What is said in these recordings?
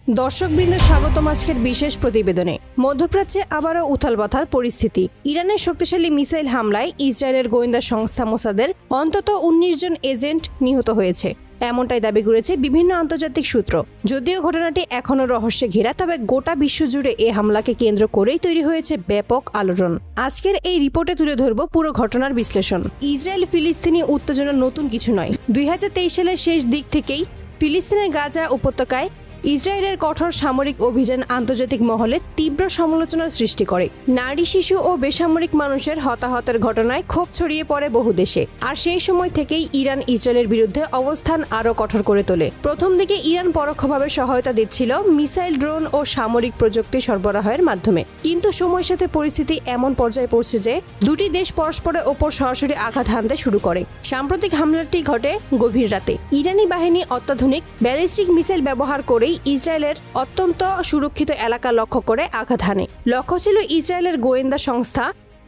দর্শকবৃন্দ স্বাগতম আজকের বিশেষ প্রতিবেদনে। মধ্যপ্রাচ্যে আবারও উথালপাথাল পরিস্থিতি। ইরানের শক্তিশালী মিসাইল হামলায় ইসরায়েলের গোয়েন্দা সংস্থা মোসাদের অন্তত ১৯ জন এজেন্ট নিহত হয়েছে, এমনটাই দাবি করেছে বিভিন্ন আন্তর্জাতিক সূত্র। যদিও ঘটনাটি এখনও রহস্যে ঘেরা, তবে গোটা বিশ্বজুড়ে এ হামলাকে কেন্দ্র করেই তৈরি হয়েছে ব্যাপক আলোড়ন। আজকের এই রিপোর্টে তুলে ধরব পুরো ঘটনার বিশ্লেষণ। ইসরায়েল ফিলিস্তিনি উত্তেজনা নতুন কিছু নয়। ২০২৩ সালের শেষ দিক থেকেই ফিলিস্তিনের গাজা উপত্যকায় ইসরায়েলের কঠোর সামরিক অভিযান আন্তর্জাতিক মহলে তীব্র সমালোচনার সৃষ্টি করে। নারী, শিশু ও বেসামরিক মানুষের হতাহতের ঘটনায় ক্ষোভ ছড়িয়ে পড়ে বহু দেশে। আর সেই সময় থেকেই ইরান ইসরায়েলের বিরুদ্ধে অবস্থান আরও কঠোর করে তোলে। প্রথম দিকে ইরান পরোক্ষভাবে সহায়তা দিচ্ছিল মিসাইল, ড্রোন ও সামরিক প্রযুক্তি সরবরাহের মাধ্যমে। কিন্তু সময়ের সাথে পরিস্থিতি এমন পর্যায়ে পৌঁছে যে দুটি দেশ পরস্পরের ওপর সরাসরি আঘাত হানতে শুরু করে। সাম্প্রতিক হামলাটি ঘটে গভীর রাতে। ইরানি বাহিনী অত্যাধুনিক ব্যালিস্টিক মিসাইল ব্যবহার করে ইসরায়েলের অত্যন্ত সুরক্ষিত এলাকা লক্ষ্য করে আঘাত হানে। লক্ষ্য ছিল ইসরায়েলের গোয়েন্দা সংস্থা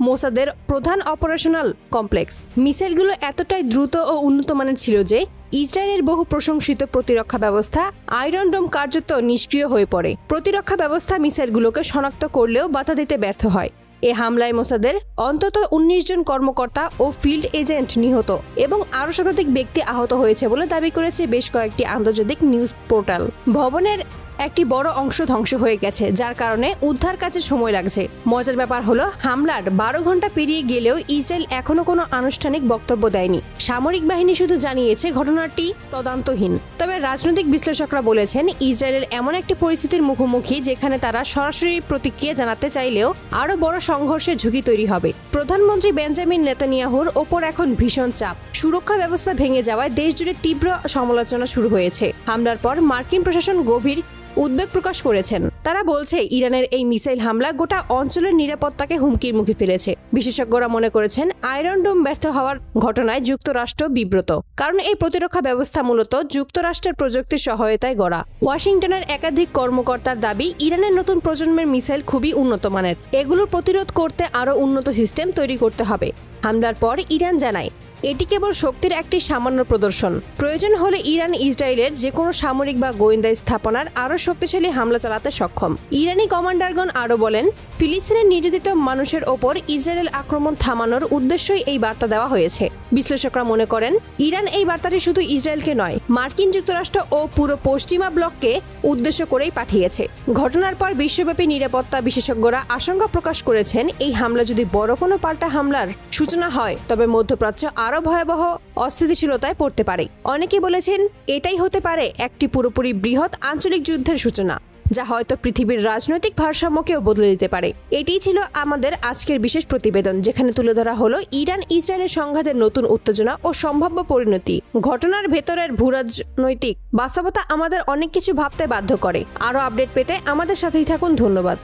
মোসাদের প্রধান অপারেশনাল কমপ্লেক্স। মিসাইলগুলো এতটাই দ্রুত ও উন্নত মানের ছিল যে ইসরায়েলের বহু প্রশংসিত প্রতিরক্ষা ব্যবস্থা আয়রন ডোম কার্যত নিষ্ক্রিয় হয়ে পড়ে। প্রতিরক্ষা ব্যবস্থা মিসাইলগুলোকে শনাক্ত করলেও বাধা দিতে ব্যর্থ হয়। এ হামলায় মোসাদের অন্তত ১৯ জন কর্মকর্তা ও ফিল্ড এজেন্ট নিহত এবং আরও শতাধিক ব্যক্তি আহত হয়েছে বলে দাবি করেছে বেশ কয়েকটি আন্তর্জাতিক নিউজ পোর্টাল। ভবনের একটি বড় অংশ ধ্বংস হয়ে গেছে, যার কারণে উদ্ধার কাজে সময় লাগছে। মজার ব্যাপার হলো, হামলার ১২ ঘন্টা পেরিয়ে গেলেও ইসরায়েল এখনো কোনো আনুষ্ঠানিক বক্তব্য দেয়নি। সামরিক বাহিনী শুধু জানিয়েছে ঘটনাটি তদন্তহীন। তবে রাজনৈতিক বিশ্লেষকরা বলেছেন, ইসরায়েলের এমন একটি পরিস্থিতির মুখোমুখি যেখানে তারা সরাসরি প্রতিক্রিয়া জানাতে চাইলেও আরও বড় সংঘর্ষের ঝুঁকি তৈরি হবে। প্রধানমন্ত্রী বেঞ্জামিন নেতানিয়াহুর ওপর এখন ভীষণ চাপ। সুরক্ষা ব্যবস্থা ভেঙে যাওয়ায় দেশজুড়ে তীব্র সমালোচনা শুরু হয়েছে। হামলার পর মার্কিন প্রশাসন গভীর উদ্বেগ প্রকাশ করেছেন। তারা বলছে, ইরানের এই মিসাইল হামলা গোটা অঞ্চলের নিরাপত্তাকে হুমকির মুখে ফেলেছে। বিশেষজ্ঞরা মনে করেছেন, আয়রন ডোম ব্যর্থ হওয়ার ঘটনায় যুক্তরাষ্ট্র বিব্রত, কারণ এই প্রতিরক্ষা ব্যবস্থা মূলত যুক্তরাষ্ট্রের প্রযুক্তির সহায়তায় গড়া। ওয়াশিংটনের একাধিক কর্মকর্তার দাবি, ইরানের নতুন প্রজন্মের মিসাইল খুবই উন্নত মানের। এগুলোর প্রতিরোধ করতে আরও উন্নত সিস্টেম তৈরি করতে হবে। হামলার পর ইরান জানায়, এটি কেবল শক্তির একটি সামান্য প্রদর্শন। প্রয়োজন হলে ইরান ইসরায়েলের যে কোনো সামরিক বা গোয়েন্দা স্থাপনার আরও শক্তিশালী হামলা চালাতে সক্ষম। ইরানি কমান্ডারগণ আরও বলেন, ফিলিস্তিনের নির্যাতিত মানুষের ওপর ইসরায়েলের আক্রমণ থামানোর উদ্দেশ্যই এই বার্তা দেওয়া হয়েছে। বিশ্লেষকরা মনে করেন, ইরান এই বার্তাটি শুধু ইসরায়েলকে নয়, মার্কিন যুক্তরাষ্ট্র ও পুরো পশ্চিমা ব্লককে উদ্দেশ্য করেই পাঠিয়েছে। ঘটনার পর বিশ্বব্যাপী নিরাপত্তা বিশেষজ্ঞরা আশঙ্কা প্রকাশ করেছেন, এই হামলা যদি বড় কোনো পাল্টা হামলার সূচনা হয়, তবে মধ্যপ্রাচ্য আরও ভয়াবহ অস্থিতিশীলতায় পড়তে পারে। অনেকে বলেছেন, এটাই হতে পারে একটি পুরোপুরি বৃহৎ আঞ্চলিক যুদ্ধের সূচনা, যা হয়তো পৃথিবীর রাজনৈতিক ভারসাম্যকেও বদলে দিতে পারে। এটিই ছিল আমাদের আজকের বিশেষ প্রতিবেদন, যেখানে তুলে ধরা হলো ইরান ইসরায়েলের সংঘাতের নতুন উত্তেজনা ও সম্ভাব্য পরিণতি। ঘটনার ভেতরের ভূরাজনৈতিক বাস্তবতা আমাদের অনেক কিছু ভাবতে বাধ্য করে। আরও আপডেট পেতে আমাদের সাথেই থাকুন। ধন্যবাদ।